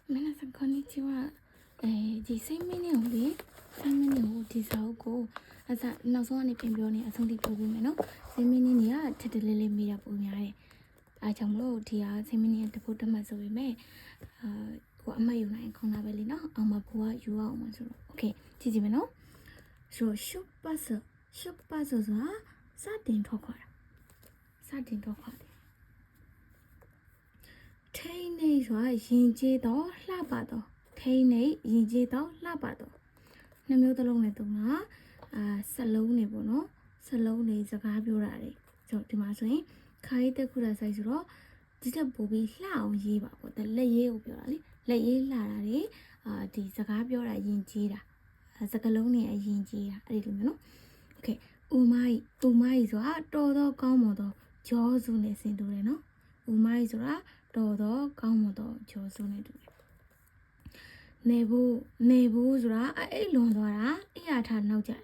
皆さんこんにちは。ဒီစိတ်မင်းနေကိုလေစိတ်မင်းနေကိုဒီစာအုပ်ကိုနောက်ဆုံးကနေပြင်ပြောနေအဆုံးထိပို့ပေးမယ်နော်စိတ်မင်းနေကထက်တလဲလဲမိတာပုံများတယ်အားကြောင့်မလို့ဒီဟာစိတ်မင်းနေတပုတ်တမှတ်ဆိုပေမဲ့ကိုအမှတ်ယူနိုင်ခေါင်းလာပဲလေနော်အောင်မဘိုးကယူအောင်မှာဆိုတော့โอเคကြည့်ကြည့်မယ်နော်ဆိုရှုပ်ပတ်ဆိုတာစတင်ထွက်ခွာတယ်ထိန်းနေဆိုတာရင်ကျေးတော့လှပတော့ထိန်းနေရင်ကျေးတော့လှပတော့နှစ်မျိုးတစ်လုံးနဲ့တုံးတာစလုံးနေပေါ့နော်စလုံးနေစကားပြောတာတွေဆိုဒီမှာဆိုရင်ခိုင်းတက်ခုတာဆိုင်ဆိုတော့ဒီတက်ပို့ပြီးလှအောင်ရေးပါပေါ့လက်ရေးကိုပြောတာလေလက်ရေးလှတာတွေဒီစကားပြောတာရင်ကျေးတာစကလုံးနေအရင်ကျေးတာအဲ့ဒီလိုမျိုးနော်โอเคဦးမကြီးဆိုတာတော်တော့ကောင်းမတော့ဂျောစုနဲ့ဆင်တူတယ်နော်ဦးမကြီးဆိုတာတော်တော့ကောင်းမတော့ဂျောစုနဲ့တူတယ်နေဘူးဆိုတာအိတ်လွန်သွားတာအိယာထားနောက်ကြတာ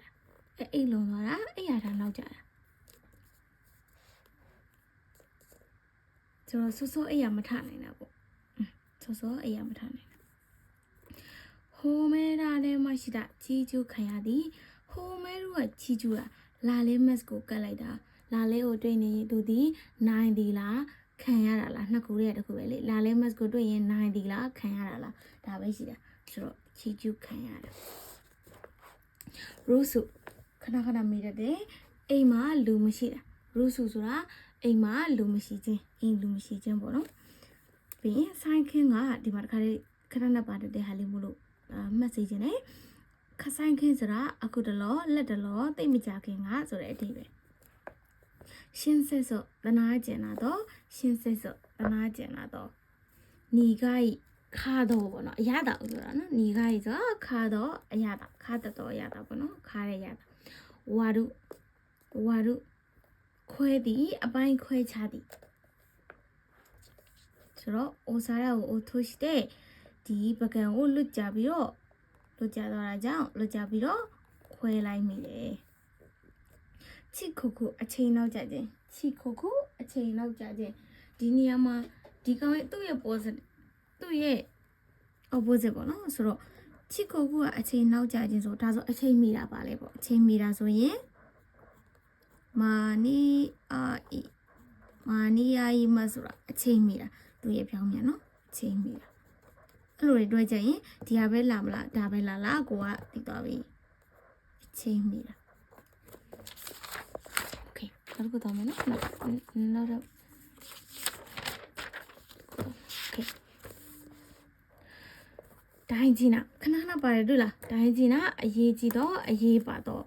အိတ်လွန်သွားတာအိယာထားနောက်ကြတာဆိုတော့စောအိယာမထနိုင်တာပေါ့စောအိယာမထနိုင်တာဟိုမဲတာလည်းမရှိတာကြီးကျူးခံရသည်ဟိုမဲတို့ကကြီးကျူးတာလာလေးမက်ကိုကတ်လိုက်တာလာလေးကိုတွေ့နေရင်သူဒီနိုင်ဒီလားခံရတာလားနှစ်ခုရဲ့တစ်ခုပဲလေလာလေးမက်ကိုတွေ့ရင်နိုင်ဒီလားခံရတာလားဒါပဲရှိတာဆိုတော့ချီကျူးခံရတာရုစုခဏမေးတတ်တယ်အိမ်မှာလူမရှိတာရုစုဆိုတာအိမ်မှာလူမရှိခြင်းလူမရှိခြင်းပေါ့နော်ပြီးရင်ဆိုင်ခင်းကဒီမှာတစ်ခါလေးခဏပါတတ်တဲ့ဟာလေးမို့လို့မှတ်စေခြင်းနဲ့ခဆိုင်ခင်းဆိုတာအခုတလောလက်တလောတိတ်မကြခင်ကဆိုတဲ့အတိပဲရှင်းဆက်စောတနာကျင်လာတော့ညီကခါတော့ပေါ့နော်အရတာဆိုတာနော်ညီကကြီးဆိုခါတော့အရတာခါတတော်အရတာပေါ့နော်ခါရရတာဝါရုခွဲသည်အပိုင်းခွဲချသည်ဆိုတော့အိုစားရကိုအိုထိုးしてဒီပကံကိုလွတ်ကြပြီးတော့လွတ်ကြတော့တာကြောင့်လွတ်ကြပြီးတော့ခွဲလိုက်မိတယ်ချစ်ခုခုအချိန်နောက်ကြခြင်းဒီနေရာမှာဒီကောင်ရဲ့သူ့ရဲ့ opposite ပေါ့နော်ဆိုတော့ချစ်ခုခုကအချိန်နောက်ကြခြင်းဆိုဒါဆိုအချိန်မိတာပါလေပေါ့အချိန်မိတာဆိုရင်မာနီယာဤမဆိုတာအချိန်မိတာသူရဲ့ပြောင်းပြန်နော်အချိန်မိတာအဲ့လိုတွေတွေ့ကြရင်ဒီဟာပဲလာမလားဒါပဲလာလားကိုကသိသွားပြီအချိန်မိတာโอเคနောက်တစ်ခုတော့မယ်နော်နောက်တော့တိုင်းကြီးနာခဏပါတယ်တွေ့လားတိုင်းကြီးနာအရေးကြီးတော့အရေးပါတော့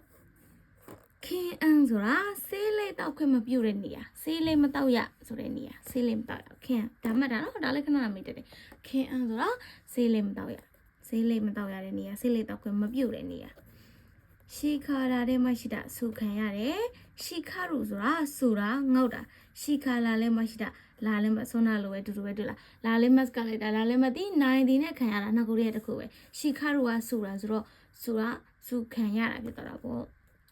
ခင်အန်းဆိုတာဆေးလေးတောက်ခွင့်မပြုတဲ့နေရာဆေးလေးမတောက်ရဆိုတဲ့နေရာဆေးလေးမတောက်ရခင်ဒါမှတ်တာနော်ဒါလည်းခဏမေးတယ်ခင်အန်းဆိုတာဆေးလေးမတောက်ရတဲ့နေရာဆေးလေးတောက်ခွင့်မပြုတဲ့နေရာရှိခါရာတဲ့မရှိတာဆူခံရတယ်ရှိခါရူဆိုတာငေါ့တာရှိခါလာလည်းမရှိတာလာလည်းမဆွမ်းနာလိုပဲတူတူပဲတွေ့လားလာလည်းမတ်ကလိုက်တာလာလည်းမသိနိုင်ဒီနဲ့ခံရတာနှစ်ခုရဲ့တစ်ခုပဲရှိခါရူကဆူတာဆိုတော့ဆူခံရတာဖြစ်တော့တာပေါ့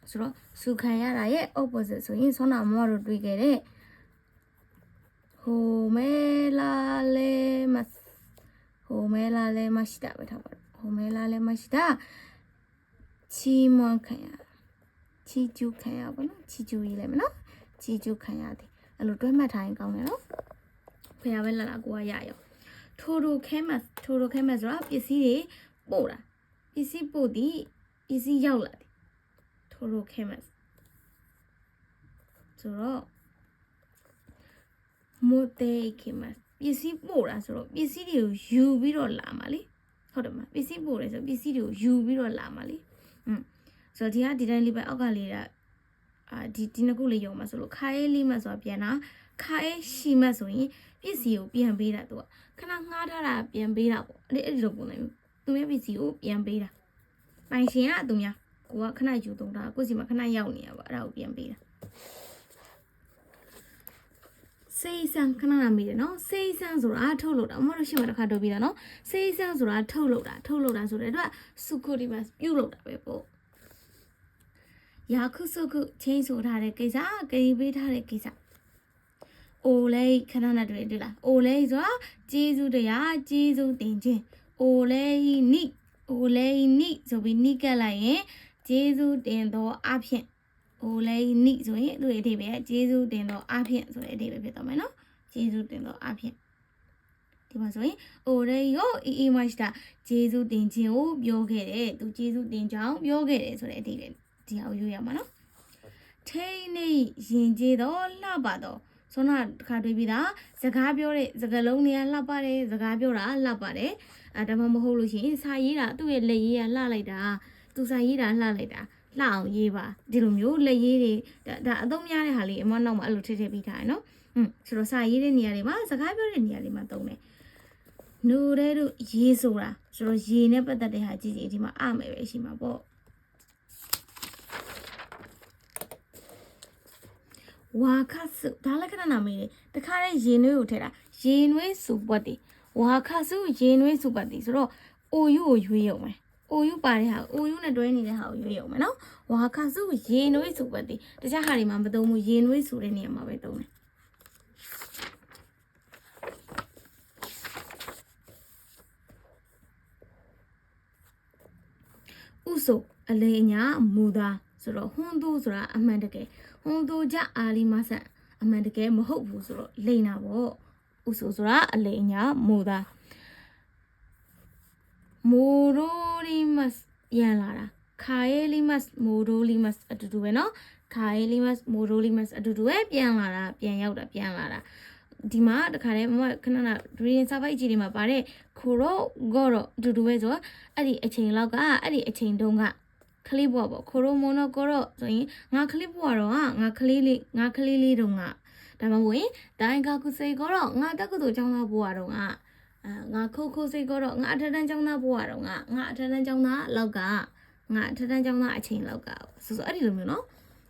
ဆိုတော့ဆူခံရတာရဲ့ opposite ဆိုရင်ဆွမ်းနာမောတို့တွေ့ခဲ့တဲ့ဟိုမဲလာလည်းမရှိတာပဲထားပါဟိုမဲလာလည်းမရှိတာချီမွန်ခံရချီကျူခံရပါနော်ချီကျူရေးလိုက်မယ်နော်ချီကျူခံရတယ်အဲ့လိုတွဲမှတ်ထားရင်ကောင်းတယ်နော်ဖေရပဲလာကိုကရရောထိုးခဲမဆိုတာပစ္စည်းတွေပို့တာပစ္စည်းပို့သည်ပစ္စည်းရောက်လာတယ်ထိုးခဲမဆိုတော့မိုတေခဲမပစ္စည်းပို့တာဆိုတော့ပစ္စည်းတွေကိုယူပြီးတော့လာမှာလေဟုတ်တယ်မပစ္စည်းပို့တယ်ဆိုပစ္စည်းတွေကိုယူပြီးတော့လာမှာလေဆိုတော့ဒီကဒီတိုင်းလေးပဲအောက်ကလေးကဒီနှစ်ခုလေးရုံမှာဆိုလို့ခါရဲလေးမှဆိုတာပြန်တာခါရဲရှိမှဆိုရင်ပစ္စည်းကိုပြန်ပေးတာသူကခဏငှားထားတာပြန်ပေးတာပေါ့အဲ့ဒီလိုပုံစံမျိုးသူရဲ့ပစ္စည်းကိုပြန်ပေးတာပိုင်ရှင်ကသူများကိုကခဏယူသုံးတာကိုစီမှာခဏရောက်နေရပါအဲ့ဒါကိုပြန်ပေးတာစေးစံခဏမေးတယ်နော်စေးစံဆိုတာထုတ်လို့တာမဟုတ်လို့ရှိမှတစ်ခါတော့ပြီးတာနော်စေးစံဆိုတာထုတ်လို့တာဆိုတဲ့အတွက်စုခုဒီမှာပြုတ်လို့တာပဲပေါ့ရာခုစုခုချင်းဆိုထားတဲ့ကိစ္စဂိမ်းပေးထားတဲ့ကိစ္စ အိုလေးခဏနဲ့တွေ့လားအိုလေးဆိုတာကျေးဇူးတရားကျေးဇူးတင်ခြင်းအိုလေးနိဆိုပြီးနိကက်လိုက်ရင်ကျေးဇူးတင်သောအဖြစ်အိုလေးနိဆိုရင်သူ့ရဲ့အဓိပ္ပာယ်ကျေးဇူးတင်သောအဖြစ်ဆိုတဲ့အဓိပ္ပာယ်ဖြစ်သွားမယ်နော်ကျေးဇူးတင်သောအဖြစ်ဒီမှာဆိုရင်အိုလေးကိုအေးမရှိတာကျေးဇူးတင်ခြင်းကိုပြောခဲ့တယ်သူကျေးဇူးတင်ကြောင်းပြောခဲ့တယ်ဆိုတဲ့အဓိပ္ပာယ်ဒီအောင်ယူရမှာနော်ထိနေရင်ကျေးတော့လှပါတော့ဆိုတော့တစ်ခါတွေ့ပြီးသားစကားပြောတဲ့စကားလုံးတွေကလှပါတယ်စကားပြောတာလှပါတယ်ဒါမှမဟုတ်လို့ရှိရင်စာရေးတာသူ့ရဲ့လက်ရေးကလှလိုက်တာသူစာရေးတာလှလိုက်တာလှအောင်ရေးပါဒီလိုမျိုးလက်ရေးတွေဒါအသုံးများတဲ့ဟာလေးအမနောက်မှာအဲ့လိုထည့်ပြီးထားရနော်ဆိုတော့စာရေးတဲ့နေရာတွေမှာစကားပြောတဲ့နေရာတွေမှာသုံးတယ်နူတဲ့တို့ရေးဆိုတာဆိုတော့ရေးနဲ့ပတ်သက်တဲ့ဟာကြည့်ကြည့်ဒီမှာအမယ်ပဲရှိမှာပေါ့ဝါခဆုဒါလည်းခဏနာမည်တခါတည်းရေနွေးကိုထည့်တာရေနွေးစုပွက်တည်ဝါခဆုရေနွေးစုပွက်တည်ဆိုတော့အိုယူကိုရွေးရုံပဲအိုယူပါတဲ့ဟာအိုယူနဲ့တွဲနေတဲ့ဟာကိုရွေးရုံပဲနော်ဝါခဆုရေနွေးစုပွက်တည်တခြားဟာတွေမှာမသုံးဘူးရေနွေးစုတဲ့နေရာမှာပဲသုံးတယ်ဥဆိုအလေညာမူသားဆိုတော့ဟွန်းသူဆိုတာအမှန်တကယ်ဟွန်းသူကြအာလီမဆန်အမှန်တကယ်မဟုတ်ဘူးဆိုတော့လိန်တာပေါ့ဥဆိုဆိုတာအလေညာမူသားမိုရိုလီမတ်ရန်လာတာခါယေလီမတ်မိုရိုလီမတ်အတူတူပဲနော်ခါယေလီမတ်မိုရိုလီမတ်အတူတူပဲပြန်လာတာပြန်ရောက်တာပြန်လာတာဒီမှာတခါတည်းမမခဏရီရင်စာပိုက်ကြီးတွေမှာပါတဲ့ခိုရောဂေါရောအတူတူပဲဆိုတော့အဲ့ဒီအချိန်လောက်ကအဲ့ဒီအချိန်တုန်းကခလေးဘွားပေါ့ခိုရိုမိုနိုကိုရောဆိုရင်ငါခလေးဘွားတော့ငါခလေးလေးတုန်းကဒါမှမဟုတ်ရင်ဒိုင်ကာကုစေကိုတော့ငါတက္ကသိုလ်ကျောင်းသားဘွားတော့ငါခိုစေကိုတော့ငါအထက်တန်းကျောင်းသားဘွားတော့ငါအထက်တန်းကျောင်းသားလောက်ကငါအထက်တန်းကျောင်းသားအချိန်လောက်ကဆိုအဲ့ဒီလိုမျိုးနော်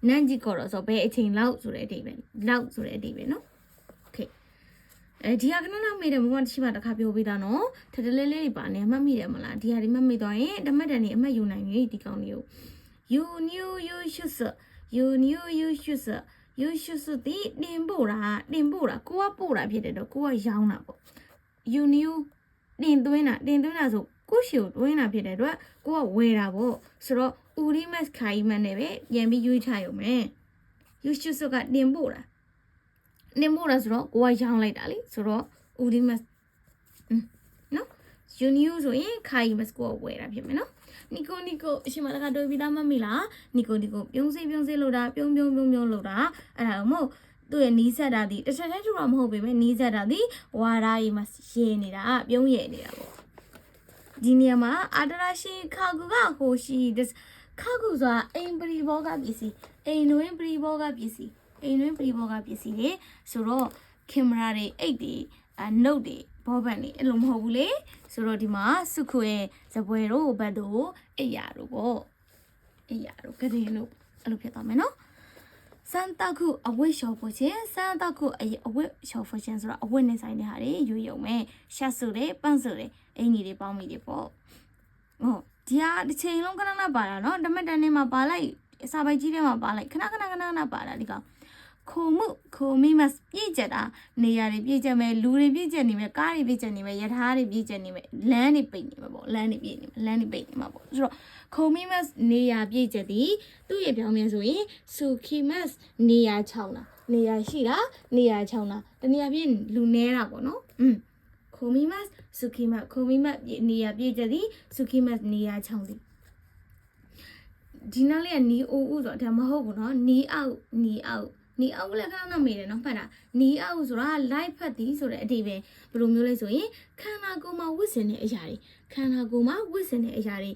နန်းကြီးကိုတော့ဆိုဘယ်အချိန်လောက်ဆိုတဲ့အဓိပ္ပာယ်လောက်ဆိုတဲ့အဓိပ္ပာယ်နော်ဒီဟာကနမေးတယ်မမတရှိပါတခါပြောပေးတာနော်ထထလေးလေးတွေပါနေမှတ်မိတယ်မလားဒီဟာဒီမှတ်မိသွားရင်ဓမ္မတန်နေအမှတ်ယူနိုင်ပြီဒီကောင်လေးကို you knew you should the တင်ပို့တာကိုကပို့တာဖြစ်တယ်တော့ကိုကရောင်းတာပေါ့ you knew တင်သွင်းတာဆိုကိုရှိကိုတွင်းတာဖြစ်တယ်တော့ကိုကဝယ်တာပေါ့ဆိုတော့ urimas ခိုင်မန်နဲ့ပဲပြန်ပြီးရွေးချရုံပဲ you should ကတင်ပို့တာနေမို့လားဆိုတော့ကိုကရောင်းလိုက်တာလေဆိုတော့ Urimas နော် you knew ဆိုရင်ခိုင်မစကိုဝယ်တာဖြစ်မယ်နော်နီကိုအရှင်မတကတွေ့ပြီးသားမမိလားနီကိုပြုံးစေးလို့တာပြုံးလို့တာအဲ့ဒါမို့သူ့ရဲ့နီးစက်တာဒီတစ်ချက်တည်းထူတာမဟုတ်ပေမဲ့နီးစက်တာဒီဝါရာကြီးမှာရေနေတာပြုံးရနေတာပေါ့ဒီနေရာမှာအာတရာရှိခါကူကဟိုရှိခါကူဆိုတာအိမ်ပရိဘောကပစ္စည်းအိမ်တွင်ပရိဘောကပစ္စည်းအိမ်တွင်ပရိဘောကပစ္စည်းတွေဆိုတော့ကင်မရာတွေအိတ်တွေနှုတ်တွေဘောပန်တွေအဲ့လိုမဟုတ်ဘူးလေဆိုတော့ဒီမှာစုခွေဇပွဲတို့ဘတ်တို့အိယာတို့ပေါ့အိယာတို့ကတဲ့လို့အဲ့လိုဖြစ်သွားမယ်နော်စန်တာခုအဝိရှောဖို့ချင်းစန်တာခုအဝိရှောဖို့ချင်းဆိုတော့အဝိနဲ့ဆိုင်တဲ့ဟာတွေရွေးရုံပဲရှက်စုတွေပန့်စုတွေအင်ကြီးတွေပေါင်းမိတွေပေါ့ဟုတ်ဒီဟာတစ်ချိန်လုံးခဏပါတာနော်ဓမ္မတန်နေမှာပါလိုက်စာပိုက်ကြီးထဲမှာပါလိုက်ခဏပါတာဒီကောင်ခိုမိမပြည့်ကြတာနေရာတွေပြည့်ကြမယ်လူတွေပြည့်ကြနေမယ်ကားတွေပြည့်ကြနေမယ်ယထာတွေပြည့်ကြနေမယ်လမ်းတွေပိတ်နေမှာပေါ့လမ်းတွေပိတ်နေမှာပေါ့ဆိုတော့ခိုမိမနေရာပြည့်ကြသည်သူ့ရဲ့ပြောင်းပြန်ဆိုရင်ဆူခီမတ်နေရာချောင်းတာနေရာရှိတာနေရာချောင်းတာတနေရာပြည့်လူနေတာပေါ့နော်ခိုမိမဆူခီမတ်နေရာပြည့်ကြသည်ဆူခီမတ်နေရာချောင်းသည်ဒီနားလေးကနီအိုဦးဆိုတော့ဒါမဟုတ်ဘူးနော်နီအောက်နီအောက်လည်းခဏမေးတယ်နော်ဖတ်တာနီအောက်ဆိုတာ live ဖတ်သည်ဆိုတဲ့အတိပဲဘယ်လိုမျိုးလဲဆိုရင်ခန္ဓာကိုယ်မှာဝစ်စင်တဲ့အရာတွေခန္ဓာကိုယ်မှာဝစ်စင်တဲ့အရာတွေ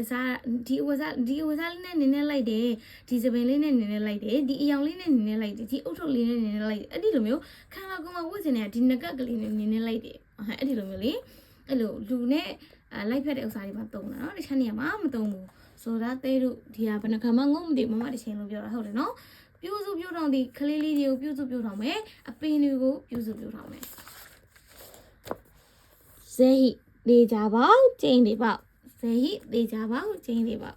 အစားဒီဝစားလေးနဲ့နင်းနေလိုက်တယ်ဒီစပင်လေးနဲ့နင်းနေလိုက်တယ်ဒီအယောင်လေးနဲ့နင်းနေလိုက်တယ်ဒီအုတ်ထုတ်လေးနဲ့နင်းနေလိုက်တယ်အဲ့ဒီလိုမျိုးခန္ဓာကိုယ်မှာဝစ်စင်တဲ့ဒီငကက်ကလေးနဲ့နင်းနေလိုက်တယ်အဲ့ဒီလိုမျိုးလေအဲ့လိုလူနဲ့live ဖတ်တဲ့ဥစ္စာတွေမှာတုံးတာနော်တခြားနေရာမှာမတုံးဘူးဆိုတာတဲတို့ဒီဟာဘယ်နှခါမှငုံမသိမမတစ်ချိန်လုံးပြောတာဟုတ်တယ်နော်ပြုစုပြုထောင်ဒီကလေးလေးတွေကိုပြုစုပြုထောင်မယ်အပင်တွေကိုပြုစုပြုထောင်မယ်ဇေဟိလေကြပါကျင်းတွေပေါ့ဇေဟိလေကြပါကျင်းတွေပေါ့